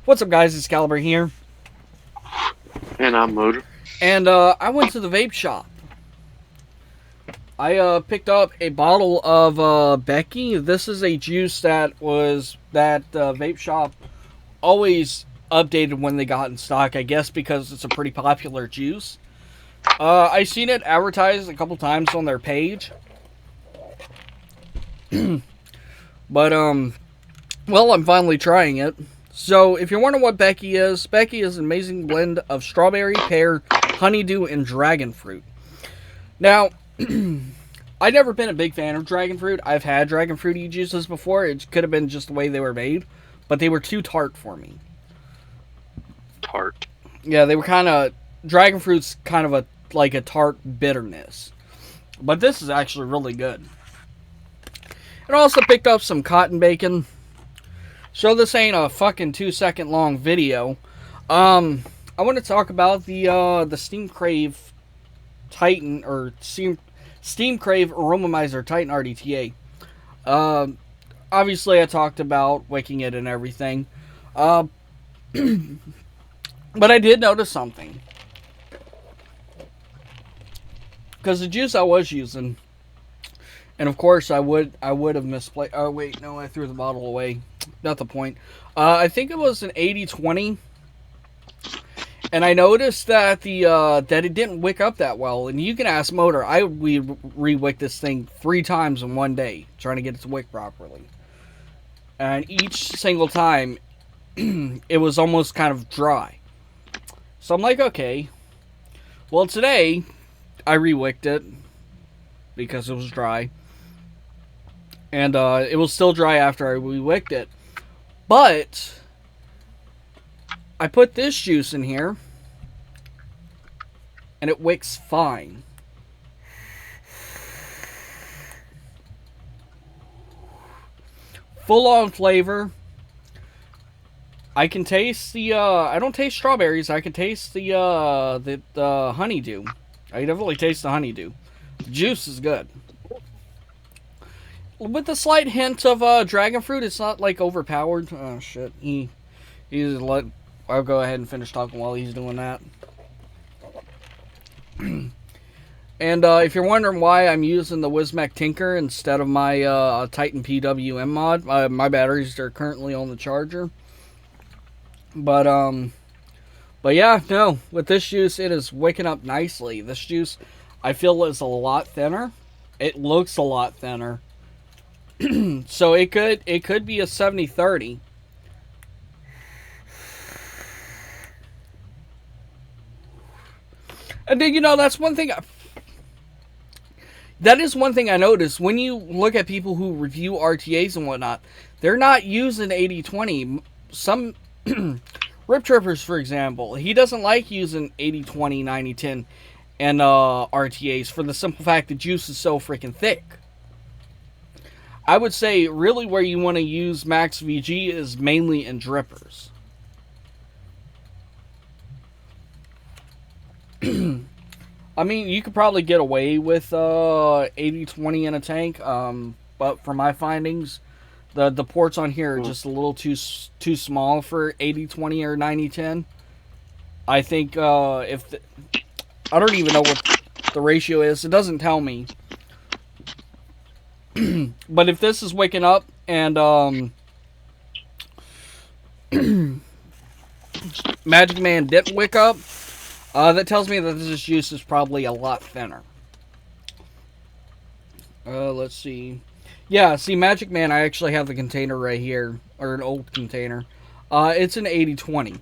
What's up, guys? It's Caliber here. And I'm Motor. And I went to the vape shop. I picked up a bottle of Becky. This is a juice that vape shop always updated when they got in stock. I guess because it's a pretty popular juice. I seen it advertised a couple times on their page. But well, I'm finally trying it. So, if you're wondering what Becky is an amazing blend of strawberry, pear, honeydew, and dragon fruit. Now, I've never been a big fan of dragon fruit. I've had dragon fruity juices before. It could have been just the way they were made, but they were too tart for me. Tart. Yeah, they were kind of... Dragon fruit's kind of like a tart bitterness. But this is actually really good. And I also picked up some cotton bacon. So this ain't a fucking 2-second long video. I want to talk about the Steam Crave Titan or Steam Crave Aromizer Titan RDTA. Obviously I talked about wicking it and everything. But I did notice something. Because the juice I was using, and of course I would have misplaced. Oh wait, no, I threw the bottle away. Not the point. I think it was an 80-20, and I noticed that that it didn't wick up that well. And you can ask Motor. I re-wicked this thing 3 times in one day trying to get it to wick properly, and each single time it was almost kind of dry. So I'm like, okay. Well, today I re-wicked it because it was dry. And it was still dry after I re-wicked it. But I put this juice in here, and it wicks fine. Full on flavor. I can taste the I don't taste strawberries. I can taste the honeydew. I definitely taste the honeydew. The juice is good. With a slight hint of dragon fruit, it's not like overpowered. Oh shit, he's let. I'll go ahead and finish talking while he's doing that. And if you're wondering why I'm using the Wismec Tinker instead of my Titan PWM mod, my batteries are currently on the charger. But yeah, no, with this juice, it is wicking up nicely. This juice, I feel, is a lot thinner. It looks a lot thinner. So it could be a 70-30. And then, that's one thing. That is one thing I noticed. When you look at people who review RTAs and whatnot, they're not using 80-20. Some Rip Trippers, for example, he doesn't like using 80-20, 90-10 and RTAs for the simple fact the juice is so freaking thick. I would say really where you want to use Max VG is mainly in drippers. I mean, you could probably get away with 80-20 in a tank, but for my findings, the ports on here are just a little too small for 80-20 or 90-10. I think I don't even know what the ratio is. It doesn't tell me. But if this is waking up and Magic Man didn't wake up, that tells me that this juice is probably a lot thinner. Let's see. Yeah, see, Magic Man, I actually have the container right here, or an old container. It's an 80-20.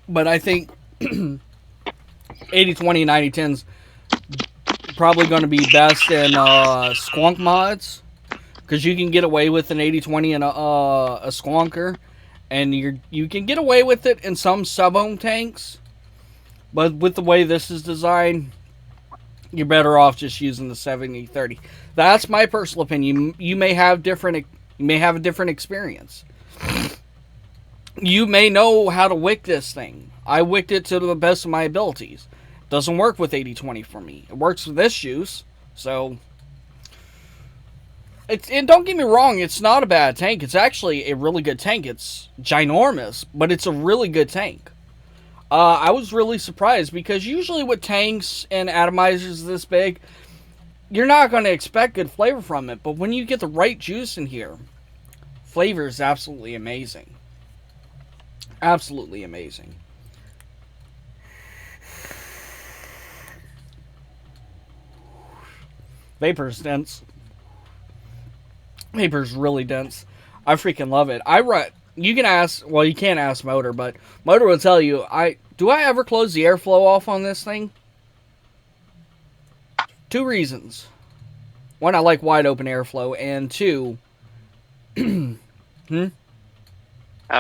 But I think 80-20, 90-10's probably going to be best in squonk mods. Because you can get away with an 80-20 in a squonker. And you can get away with it in some sub-ohm tanks. But with the way this is designed, you're better off just using the 70-30. That's my personal opinion. You may have a different experience. You may know how to wick this thing. I wicked it to the best of my abilities. Doesn't work with 80-20 for me. It works with this juice, so And don't get me wrong, it's not a bad tank. It's actually a really good tank. It's ginormous, but it's a really good tank. I was really surprised because usually with tanks and atomizers this big, you're not going to expect good flavor from it. But when you get the right juice in here, flavor is absolutely amazing. Absolutely amazing. Vapor's dense. Vapor's really dense. I freaking love it. You can ask. Well, you can't ask Motor, but Motor will tell you. Do I ever close the airflow off on this thing? Two reasons. One, I like wide open airflow, and two, I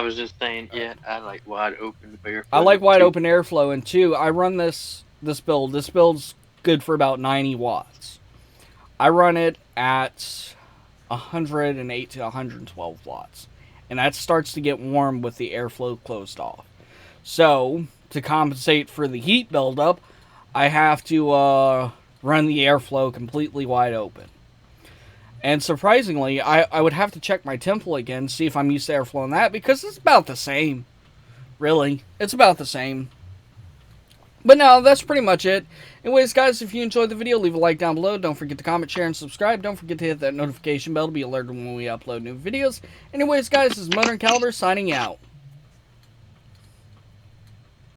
was just saying, yeah, I like wide open beer. I like wide open airflow, and two, I run this build. This build's good for about 90 watts. I run it at 108 to 112 watts, and that starts to get warm with the airflow closed off. So to compensate for the heat buildup, I have to run the airflow completely wide open. And surprisingly, I would have to check my temple again, see if I'm used to airflow that, because it's about the same. Really, it's about the same. But no, that's pretty much it. Anyways, guys, if you enjoyed the video, leave a like down below. Don't forget to comment, share, and subscribe. Don't forget to hit that notification bell to be alerted when we upload new videos. Anyways, guys, this is Motor and Caliber signing out.